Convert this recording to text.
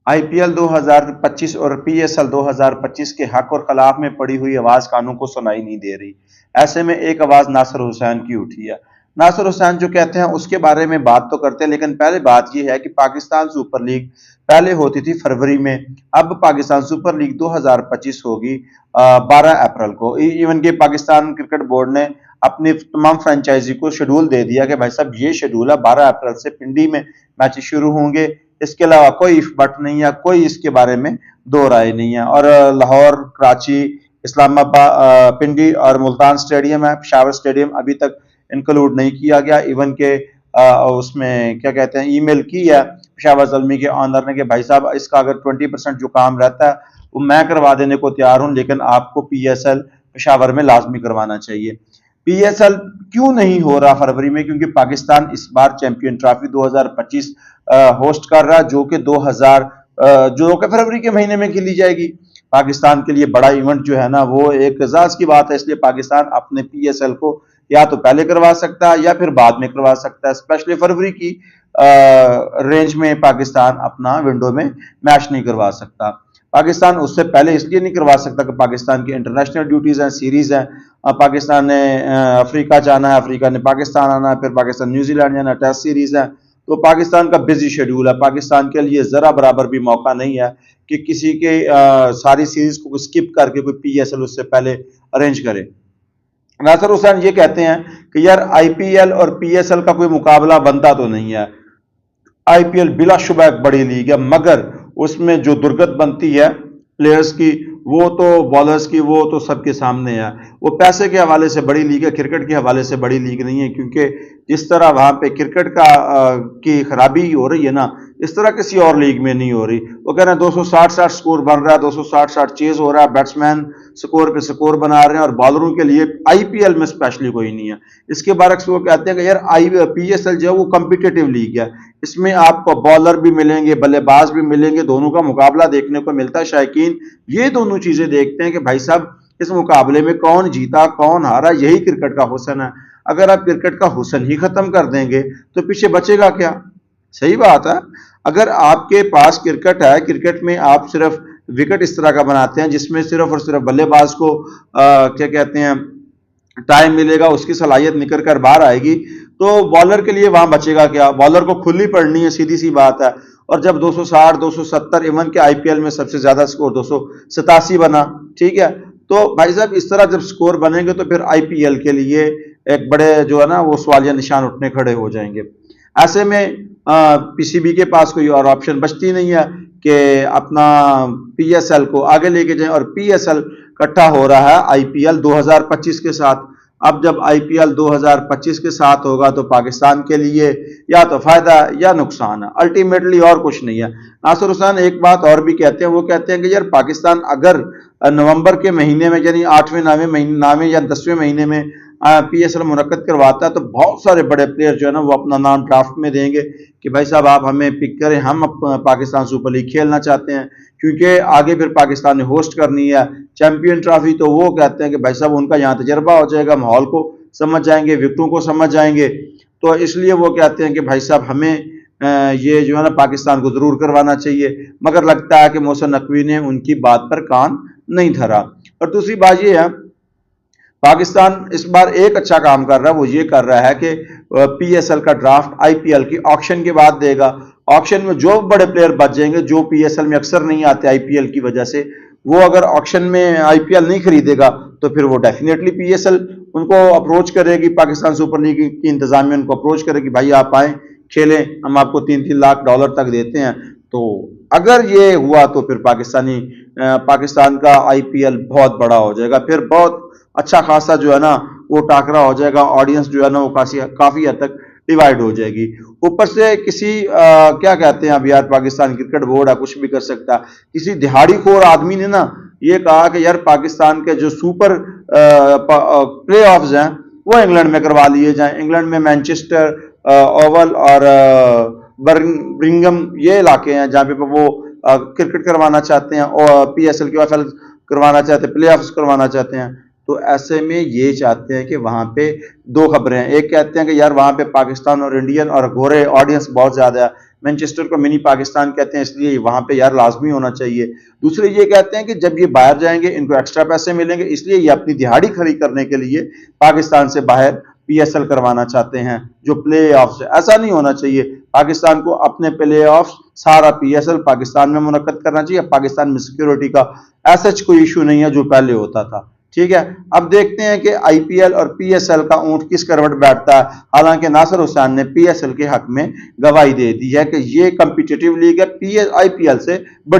IPL 2025 और PSL 2025 के हक और खिलाफ में पड़ी हुई आवाज कानों को सुनाई नहीं दे रही। ऐसे में एक आवाज नासिर हुसैन की उठी है। नासिर हुसैन जो कहते हैं उसके बारे में बात तो करते हैं, लेकिन पहले बात यह है कि पाकिस्तान सुपर लीग पहले होती थी फरवरी में, अब पाकिस्तान सुपर लीग 2025 होगी 12 अप्रैल को। इवन के पाकिस्तान क्रिकेट बोर्ड ने अपनी तमाम फ्रेंचाइजी को शेड्यूल दे दिया कि भाई साहब ये शेड्यूल है, 12 अप्रैल से पिंडी में मैच शुरू होंगे। इसके अलावा कोई इफ बट नहीं है, कोई इसके बारे में दो राय नहीं है। और लाहौर, कराची, इस्लामाबाद, पिंडी और मुल्तान स्टेडियम है, पेशावर स्टेडियम अभी तक इंक्लूड नहीं किया गया। इवन के उसमें क्या कहते हैं ईमेल की है पेशावर ज़ल्मी के ऑनर ने कि भाई साहब इसका अगर 20% जो काम रहता है वो मैं करवा देने को तैयार हूं, लेकिन आपको पीएसएल पेशावर में लाजमी करवाना चाहिए। पीएसएल क्यों नहीं हो रहा फरवरी में? क्योंकि पाकिस्तान इस बार चैंपियन ट्रॉफी 2025 होस्ट कर रहा, जो कि फरवरी के महीने में खेली जाएगी। पाकिस्तान के लिए बड़ा इवेंट जो है ना वो एक एजाज की बात है, इसलिए पाकिस्तान अपने पीएसएल को या तो पहले करवा सकता है या फिर बाद में करवा सकता है। स्पेशली फरवरी की रेंज में पाकिस्तान अपना विंडो में मैच नहीं करवा सकता। पाकिस्तान उससे पहले इसलिए नहीं करवा सकता कि पाकिस्तान की इंटरनेशनल ड्यूटीज हैं, सीरीज हैं। पाकिस्तान ने अफ्रीका जाना है, अफ्रीका ने पाकिस्तान आना है, फिर पाकिस्तान न्यूजीलैंड जाना है, टेस्ट सीरीज है। तो पाकिस्तान का बिजी शेड्यूल है, पाकिस्तान के लिए जरा बराबर भी मौका नहीं है कि किसी के सारी सीरीज को स्किप करके कोई पीएसएल उससे पहले अरेंज करे। नासिर हुसैन ये कहते हैं कि यार आईपीएल और पीएसएल का कोई मुकाबला बनता तो नहीं है। आईपीएल बिलाशुबा एक बड़ी लीग है, मगर उसमें जो दुर्गत बनती है प्लेयर्स की, वो तो बॉलर्स की, वो तो सबके सामने है। वो पैसे के हवाले से बड़ी लीग है, क्रिकेट के हवाले से बड़ी लीग नहीं है। क्योंकि जिस तरह वहां पे क्रिकेट की खराबी हो रही है ना, इस तरह किसी और लीग में नहीं हो रही। वो कह रहे हैं 260 स्कोर बन रहा है, 260 चेज हो रहा है, बैट्समैन स्कोर पे स्कोर बना रहे हैं, और बॉलरों के लिए आईपीएल में स्पेशली कोई नहीं है। इसके बारे में वो कहते हैं कि यार पीएसएल जो है वो कॉम्पिटिटिव लीग है, इसमें आपको बॉलर भी मिलेंगे, बल्लेबाज भी मिलेंगे, दोनों का मुकाबला देखने को मिलता है। शायकीन ये दोनों चीजें देखते हैं कि भाई साहब इस मुकाबले में कौन जीता कौन हारा, यही क्रिकेट का हुस्न है। अगर आप क्रिकेट का हुस्न ही खत्म कर देंगे तो पीछे बचेगा क्या? सही बात है। अगर आपके पास क्रिकेट है, क्रिकेट में आप सिर्फ विकेट इस तरह का बनाते हैं जिसमें सिर्फ और सिर्फ बल्लेबाज को क्या कहते हैं टाइम मिलेगा, उसकी सलाहियत निकल कर बाहर आएगी, तो बॉलर के लिए वहां बचेगा क्या? बॉलर को खुली पड़नी है, सीधी सी बात है। और जब 260, 270, इवन के आईपीएल में सबसे ज्यादा स्कोर 287 बना, ठीक है, तो भाई साहब इस तरह जब स्कोर बनेंगे तो फिर आईपीएल के लिए एक बड़े जो है ना वो सवालिया निशान उठने खड़े हो जाएंगे। ऐसे में पीसीबी के पास कोई और ऑप्शन बचती नहीं है कि अपना पीएसएल को आगे लेके जाए। और पीएसएल इकट्ठा हो रहा है आईपीएल 2025 के साथ। अब जब आईपीएल 2025 के साथ होगा तो पाकिस्तान के लिए या तो फायदा या नुकसान है, अल्टीमेटली और कुछ नहीं है। नासिर हुसैन एक बात और भी कहते हैं, वो कहते हैं कि यार पाकिस्तान अगर नवंबर के महीने में यानी 8वें 9वें या 10वें महीने में पीएसएल मुनक्कद करवाता है तो बहुत सारे बड़े प्लेयर जो है ना वो अपना नाम ड्राफ्ट में देंगे कि भाई साहब आप हमें पिक करें, हम पाकिस्तान सुपर लीग खेलना चाहते हैं। क्योंकि आगे फिर पाकिस्तान ने होस्ट करनी है चैंपियन ट्रॉफी, तो वो कहते हैं कि भाई साहब उनका यहाँ तजर्बा हो जाएगा, माहौल को समझ जाएंगे, विकेटों को समझ जाएंगे। तो इसलिए वो कहते हैं कि भाई साहब हमें ये जो है ना पाकिस्तान को जरूर करवाना चाहिए। मगर लगता है कि मोहसिन नकवी ने उनकी बात पर कान नहीं धरा। और दूसरी बात ये है, पाकिस्तान इस बार एक अच्छा काम कर रहा है, वो ये कर रहा है कि पीएसएल का ड्राफ्ट आईपीएल की ऑक्शन के बाद देगा। ऑक्शन में जो बड़े प्लेयर बच जाएंगे जो पीएसएल में अक्सर नहीं आते आईपीएल की वजह से, वो अगर ऑक्शन में आईपीएल नहीं खरीदेगा तो फिर वो डेफिनेटली पीएसएल उनको अप्रोच करेगी, पाकिस्तान सुपर लीग की इंतजामिया उनको अप्रोच करेगी, भाई आप आए खेलें, हम आपको $3-3 लाख तक देते हैं। तो अगर ये हुआ तो फिर पाकिस्तान का आईपीएल बहुत बड़ा हो जाएगा, फिर बहुत अच्छा खासा जो है ना वो टाकरा हो जाएगा, ऑडियंस जो है ना वो काफी हद तक डिवाइड हो जाएगी। ऊपर से किसी क्या कहते हैं अब यार पाकिस्तान क्रिकेट बोर्ड है, कुछ भी कर सकता है। किसी दिहाड़ीखोर आदमी ने ना ये कहा कि यार पाकिस्तान के जो सुपर प्ले ऑफ्स हैं वो इंग्लैंड में करवा लिए जाएं। इंग्लैंड में मैनचेस्टर, ओवल और बर्मिंघम ये इलाके हैं जहाँ पे वो क्रिकेट करवाना चाहते हैं और पीएसएल QFL करवाना चाहते हैं, प्ले ऑफ्स करवाना चाहते हैं। तो ऐसे में ये चाहते हैं कि वहां पे दो खबरें हैं, एक कहते हैं कि यार वहां पे पाकिस्तान और इंडियन और गोरे ऑडियंस बहुत ज्यादा है, मैनचेस्टर को मिनी पाकिस्तान कहते हैं, इसलिए वहां पे यार लाजमी होना चाहिए। दूसरे ये कहते हैं कि जब ये बाहर जाएंगे इनको एक्स्ट्रा पैसे मिलेंगे, इसलिए ये अपनी दिहाड़ी खड़ी करने के लिए पाकिस्तान से बाहर पीएसएल करवाना चाहते हैं जो प्ले ऑफ से। ऐसा नहीं होना चाहिए। पाकिस्तान को अपने प्ले ऑफ सारा पीएसएल पाकिस्तान में मुनक्कद करना चाहिए। पाकिस्तान में सिक्योरिटी का ऐसा कोई इशू नहीं है जो पहले होता था। ठीक है, अब देखते हैं कि आईपीएल और पीएसएल का ऊंट किस करवट बैठता है। हालांकि नासिर हुसैन ने पीएसएल के हक में गवाही दे दी है कि ये कॉम्पिटिटिव लीग है, आईपीएल से बड़ी